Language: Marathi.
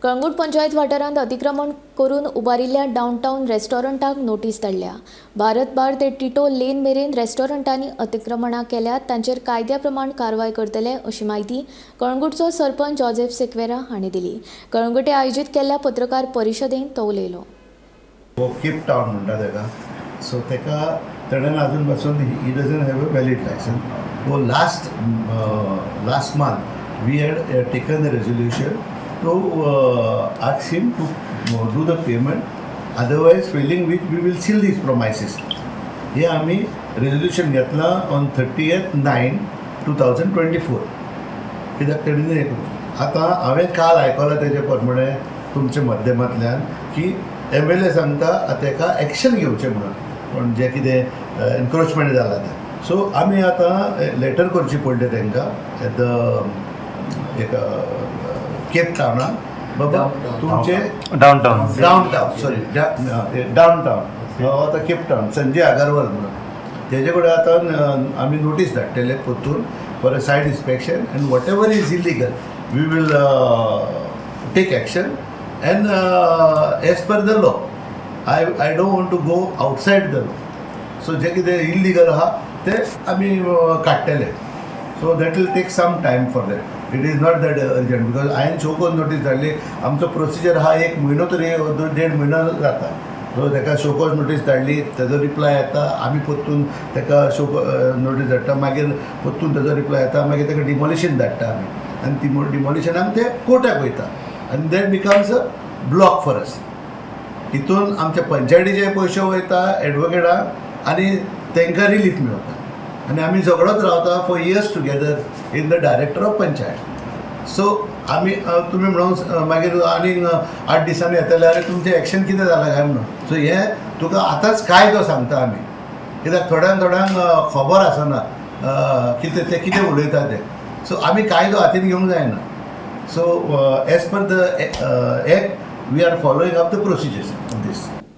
कळंगूट पंचायत वाठारांत अतिक्रमण करून उबारिल्ल्या डाउनटाउन रेस्टॉरंटाक नोटीस धाडल्या। भारत बार ते टिटो लेन मेरेन रेस्टॉरंटांनी अतिक्रमणां केल्यात तांचेर कायद्या प्रमाण कारवाय करतले अशी माहिती कळंगूटचो सरपंच जोसेफ सेक्वेरा हांणी दिली। कळंगुटे आयोजीत केल्ल्या पत्रकार परिशदेंत तो उलयलो। केप टाउन म्हणटा तेका, सो तेका तेणेन अजून पासून he doesn't have a valid licence. वो last month we had taken the resolution to ask him to do the payment, otherwise failing which we will seal these premises. हे आम्ही रेजोल्यूशन घेतला ऑन 30/9/2024 कित्याक तेणें हे करून आतां हांवें काल आयकलां तेजे प्रमाणे तुमच्या माध्यमांतल्यान की MLA सांगता तेका एक्शन घेवचें म्हणून पण जे कितें एनक्रोचमेंट जाला तें। सो आमी आतां लेटर करची पडली तांकां एट द केप टाउनान बाबा तुमचे डाउनटाउन आता केप टाउन संजय अगरवाल म्हणून तेजे कडेन आतां आमी नोटीस धाडटले परतून for a site inspection and whatever is illegal we will take action and as per the law I don't want to go outside the law. So जे कितें इलिगल आहा ते आमी काडटले। So that will take some time for that. It is not that urgent because हांवें शो करून नोटीस धाडली। आमचो प्रोसिजर हा 1 म्हयनो तरी 1.5 म्हयनो जाता। सो ताका शो कॉज नोटीस धाडली, तेजो रिप्लाय येता, आमी परतून ताका शो नोटीस धाडटा, मागीर परतून तेजो रिप्लाय येता, मागीर ताका डिमोलिशन धाडटा आमी आनी ती डिमोलिशनाक ते कोर्टाक वयता आनी that becomes a block for us. हितून आमच्या पंचायतीचे पयशे वयता एडवोकेटाक आनी तांकां रिलीफ मेळटा आनी आमी झगडत रावता for years together in the director of panchayat. So आमी तुमी म्हणून मागीर आनी 8 दिसांनी येतले जाल्यार तुमचें एक्शन कितें जालां काय म्हणून। सो हें तुका आतांच कायदो सांगता आमी, कित्याक थोड्यांक खबर आसना कितें ते कितें उलयता ते। सो आमी कायदो हातीन घेवंक जायना। So as per the act we are following up the procedures on this.